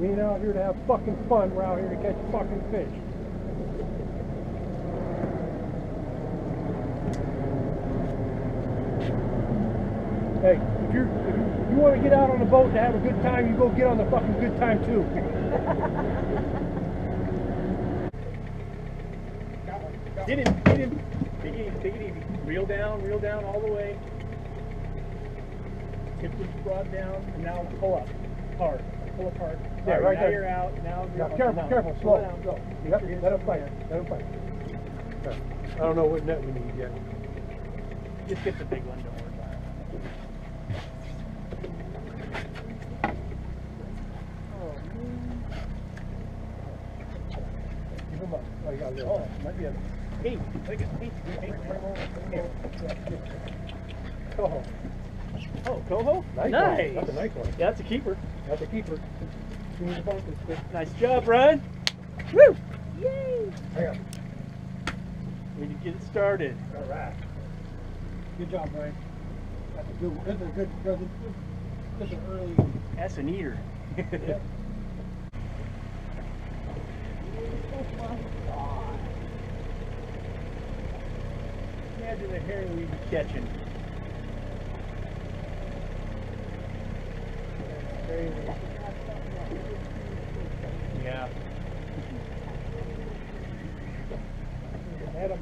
We ain't out here to have fucking fun. We're out here to catch fucking fish. Hey, if you want to get out on the boat to have a good time, you go get on the fucking good time too. Get him. Take it easy. Reel down all the way. Tip the rod down, and now pull up hard. Pull up hard. There, right now there. You're out. Now Careful, slow. Yep, let him fight. Okay. I don't know what net we need yet. Just get the big one, don't worry about it. Keep him up. Oh, you got a little. Oh, might be a... Hey, take it. Hey. Coho. Oh, coho? Nice. That's a nice one. Yeah, that's a keeper. That's a keeper. Nice job, Brian. Woo! Yay! Hang on. We can get it started. All right. Good job, Brian. That's a good one. That's a good. That's an early. That's an eater. Yeah. Imagine the herring we'd be catching. Yeah. Had him.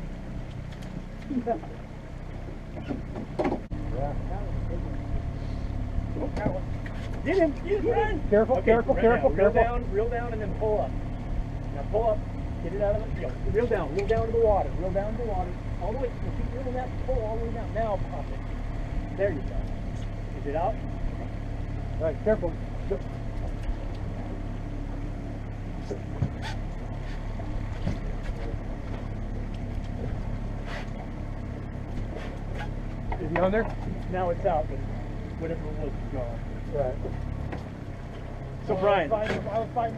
Yeah. Get him, Brian. Careful, Okay, careful. Reel down, and then pull up. Now pull up. Get it out of the. Reel down to the water. Reel down to the water. All the way. Keep reeling that. Pull all the way down. Now pop it. There you go. Is it out? All right, careful. Is he on there? Now it's out, but whatever it was is gone. Right. So Brian,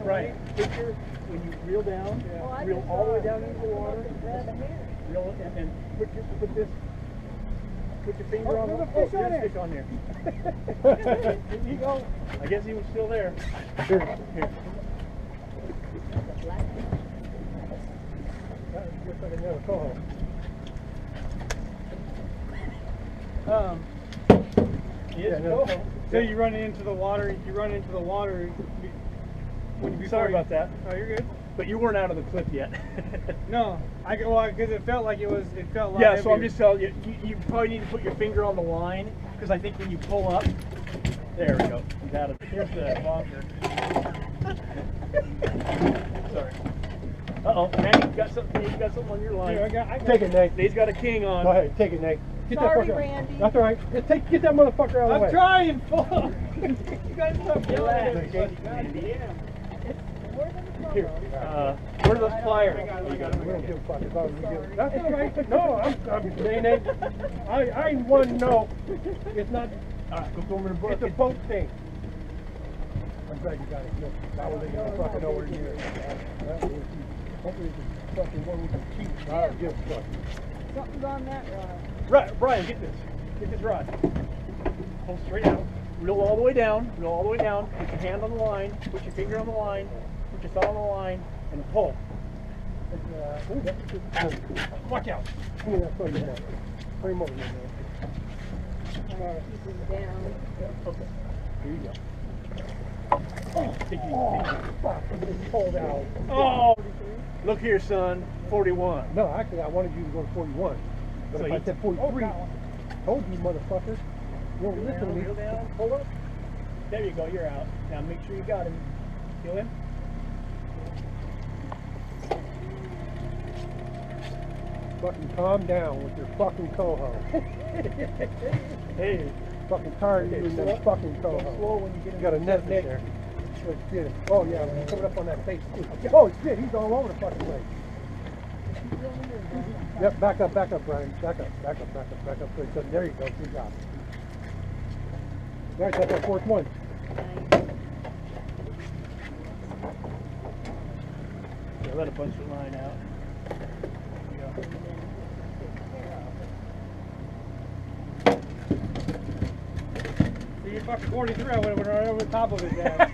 Brian, picture when you reel down, reel all the way down into the water, reel and then put your finger on the fish on there. There you go. I guess he was still there. Here. Looks like another coho. Coho. So you run into the water. Sorry about that. Oh, you're good. But you weren't out of the clip yet. No, because it felt like it felt a lot Yeah, heavier. so I'm just telling you, you probably need to put your finger on the line, because I think when you pull up, there we go. Got it. Here's the bonker. Sorry. Uh-oh, Manny, you got something on your line. Here, take it, Nate. Nate's got a king on. Go ahead, take it, Nate. Get Sorry, that fucker. Randy. That's all right. Get that motherfucker out of the way. I'm trying, fuck. You guys stop yelling at me. Yeah. Here. Where are those pliers? We don't give a fuck about it. That's all right. No, I'm Nate. I want to know. It's not. All right, go over the book. It's a boat thing. I'm glad you got it. That was even fucking over here. Hopefully it's a fucking one we can keep. I don't give a fuck. Something's on that rod. Right, Brian, get this. Get this rod. Pull straight out. Reel all the way down. Reel all the way down. Put your hand on the line. Put your finger on the line. Put your thumb on the line. And pull. Watch out. Give me that phone, man. Put him over there, man. Keep him down. Okay. Here you go. Oh, take it easy. Fuck, it's pulled out. Oh, look here, son. 41. No, actually, I wanted you to go to 41. But So if I said 43, told you, motherfucker. You don't listen to me. Reel down, pull up. There you go, you're out. Now make sure you got him. Feel him? Fucking calm down with your fucking coho. Hey. Fucking tired of you and that fucking coho. Slow when you get You got a net there. Let's get him. Oh yeah, he's coming up on that face too. Oh shit, he's all over the fucking place. Yep, back up, Brian. Back up. Good. So there you go. Good job. Right, that's our fourth one. Yeah, let a bunch of line out. See, you fucking 43, I would have went right over the top of his ass.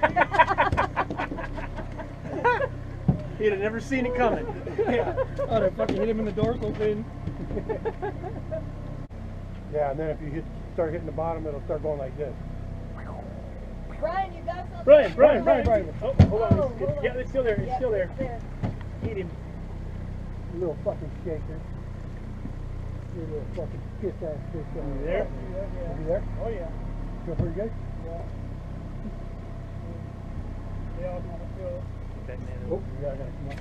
He'd have never seen it coming. Yeah. Oh, they fucking hit him in the dorsal fin. Yeah, and then if you start hitting the bottom, it'll start going like this. Brian, you got something? Brian. Oh, hold on. Oh, hold on. Yeah, it's still there. It's Yeah, still there. it's there. Hit him. You little fucking shaker. You little fucking piss ass fish. You there? You there? Oh yeah. Feel pretty good? Yeah, I'm gonna feel. That man. Oh, yeah, I gotta come on.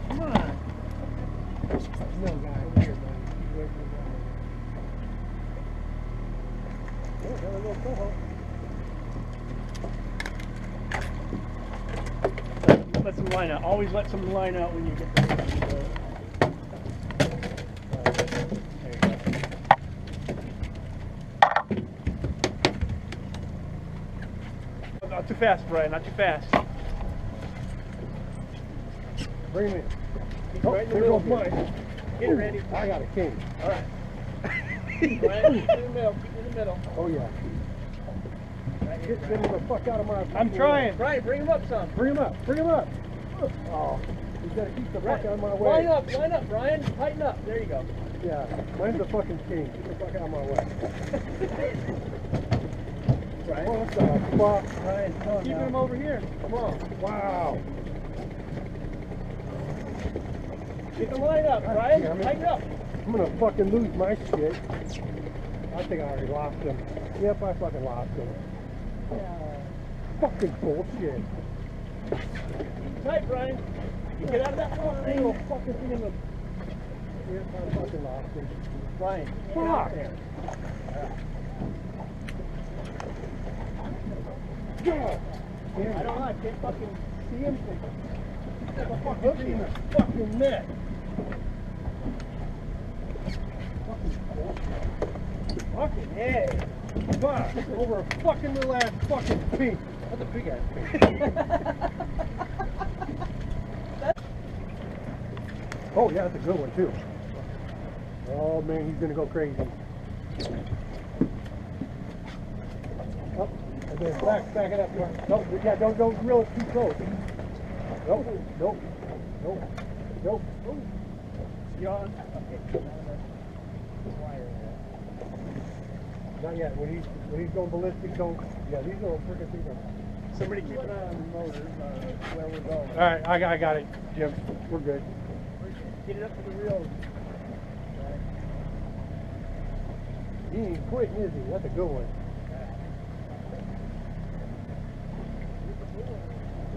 Come on. No guy over here, buddy. Keep away from the water. Oh, got a little coho. Let some line out. Always let some line out when you get the. There you go. Not too fast, Brian. Not too fast. Bring him in. He's Oh, right in the there middle goes here. mine. Get it ready. I got a king. All right. Brian, keep it in the middle. Keep it in the middle. Oh, yeah. Right here, Get him the fuck out of my... I'm trying. Brian, bring him up some. Bring him up. Bring him up. Oh, you gotta keep the fuck out of my way. Line up, Brian. Tighten up. There you go. Yeah, mine's the fucking king. Get the fuck out of my way. Brian. What the fuck? Brian, come on Keeping now. him over here. Come on. Wow. Get the line up, Brian. Yeah, I mean- Tighten up. I'm gonna fucking lose my shit. I think I already lost him. Yep, I fucking lost him. Fucking bullshit. Tight, Brian. You get out of that Little line. fucking thing in the... Yep, I fucking lost him. Brian. Fuck! God! I don't know. I can't fucking see him. Get the fuck hook in the fucking net. Fucking hey. Fuck! Over a fucking little ass fucking pink. That's a big ass pink. Oh yeah, that's a good one too. Oh man, he's gonna go crazy. Oh, and then back it up. No, yeah, don't reel it too close. Nope. Yawn. Not yet. When he's going ballistic, don't. Yeah, these are freaking things. Somebody keep an eye on the motors, where we're going. All right, I got it, Jim. We're good. Get it up to the real. He ain't quitting, is he? That's a good one.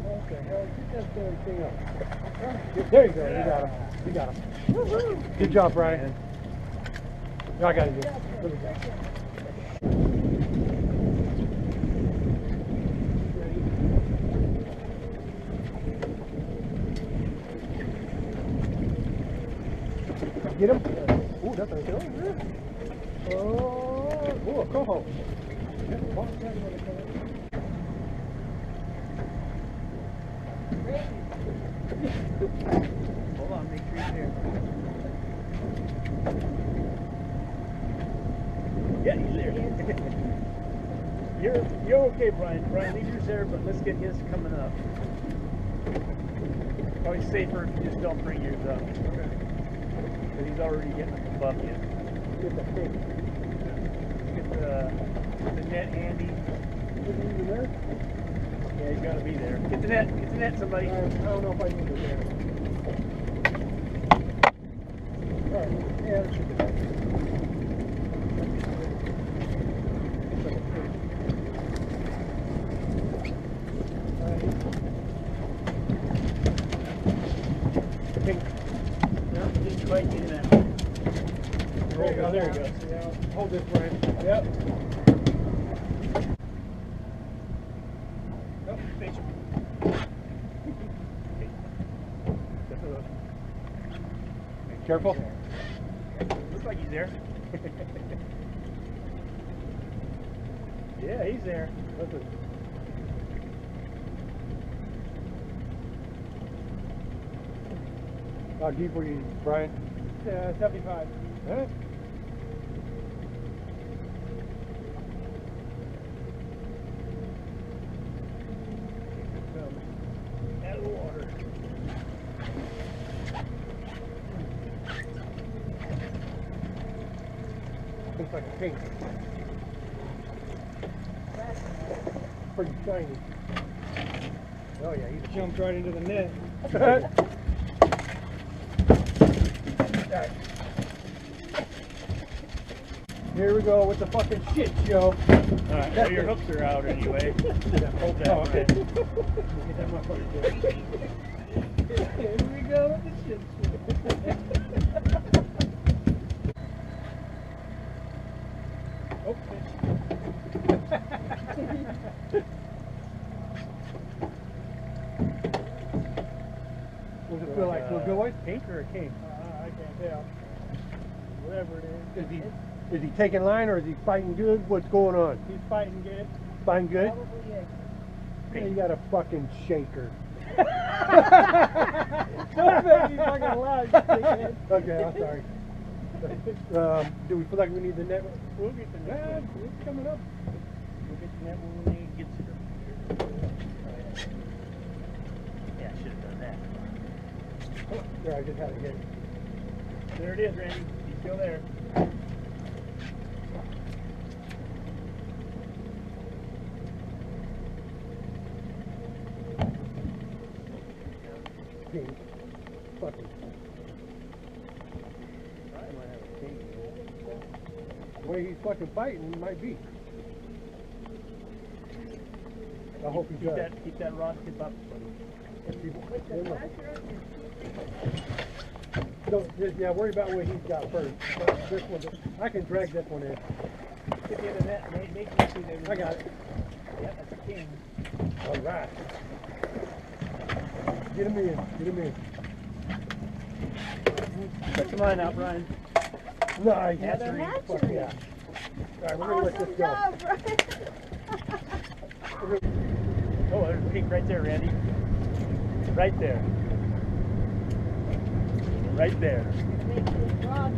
What the hell? Get that damn thing up. There you go. You got him. Good job, Brian. I got it. There we go. Get him. Ooh, that's a hill. Oh, a coho. Hold on, make sure he's there. Yeah, he's there. You're okay, Brian. Brian, leave yours there, but let's get his coming up. Probably safer if you just don't bring yours up. Okay. Because he's already getting above you. Get the thing. Get the net handy. Is he even there? Yeah, he's got to be there. Get the net, somebody. I don't know if I need it there. All right. Yeah, that should be there. No, didn't quite get that. There you go. There you go. Hold this, Brian. Yep. Nope, face him. Careful. Looks like he's there. Yeah, he's there. Listen. How deep were you, Brian? 75. Huh? Looks like a pink. Pretty shiny. Oh yeah, he's Jumped right into the net. Here we go with the fucking shit show. Alright, so your hooks are out anyway. Hold that. Oh, okay. Get that motherfucker good. Here we go with the shit show. Does it feel like a good? Pink or a king? I can't tell. Whatever it is. Is he taking line or is he fighting good? What's going on? He's fighting good. Fighting good? Probably a Yeah, you got a fucking shaker. Don't make me fucking loud, you dickhead. Okay, I'm sorry. Do we feel like we need the net? We'll get the net. Yeah, it's coming up. We'll get the net when we get to them. Yeah, I should have done that. There, I just had to get it. There it is, Randy. He's still there. Pink. Fucking. The way he's fucking fighting, he might be. I hope he Keep does. keep that rod tip up, buddy. Yeah, worry about what he's got first. This one, I can drag this one in. Get the other net. Make me see that. I got it. Yeah, that's a king. All right. Get him in. Get him in. Check the line out, Brian. Nice. That's They're right. Fuck hatchery. yeah. All right, we're gonna let Awesome this go. job, Brian. Oh, there's a pink right there, Randy. Right there. Right there. Make this rod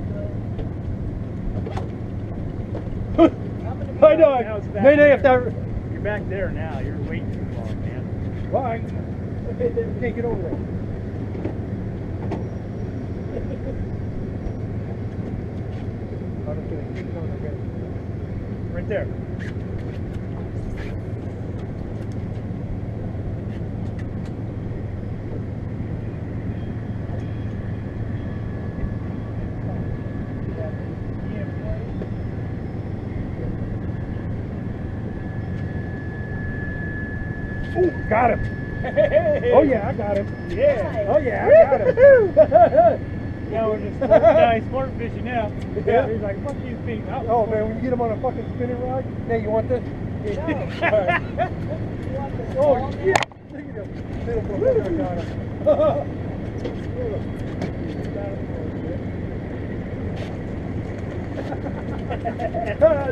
go. I know. Now it's back Nay, there. if that. You're back there now. You're waiting too long, man. Why? We can't get over there. I'm just gonna keep it on the bed. Right there. Ooh, got him. Hey. Oh yeah, I got him. Yeah. Oh yeah, I got him. Yeah, we're just now he's sport fishing now. Yeah. He's like, fuck these things. Oh man, when you get him on a fucking spinning rod, hey, you want this? No. All right. You want the Oh ball shit! now? Look at him. Little motherfucker got him.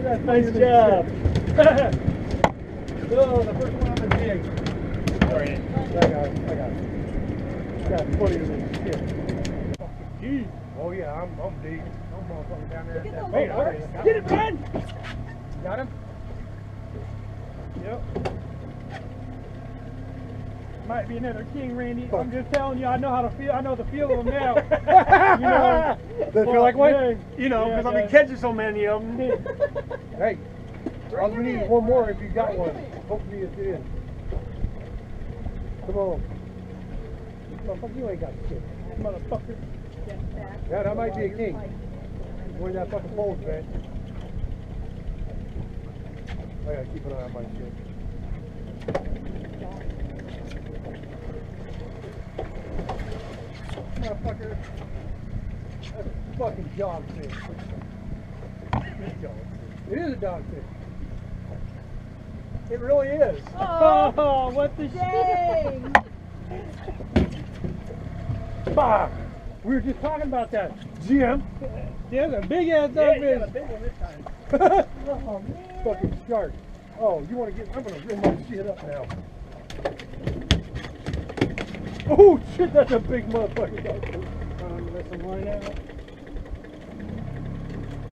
That's Nice job. Oh, the first one on the jig. Sorry. I got it. Got plenty of this shit. Jeez. Oh yeah, I'm deep. I'm motherfucking down there. Look at That the bait. lures. Get it, Brian. Got him? Yep. Might be another king, Randy. Fuck. I'm just telling you, I know how to feel. I know the feel of them now. You know, does it feel like one? Yeah, you know, because I've been catching so many of them. Hey, all we need is one more if you got one. Hopefully it's in. Come on. Motherfucker, you ain't got shit. Motherfucker. Yeah, that might be a king. Where that fucking pole's, man. I gotta keep an eye on my shit. Motherfucker. That's a fucking dogfish. It is a dogfish. It really is. Oh, what the shit? Dang. Bah! We were just talking about that. Jim. There's a big ass Yeah, you dogfish. got a big one this time. Oh, man. Fucking shark. Oh, you want to get? I'm gonna rip my shit up now. Oh shit, that's a big motherfucker. Let some line out.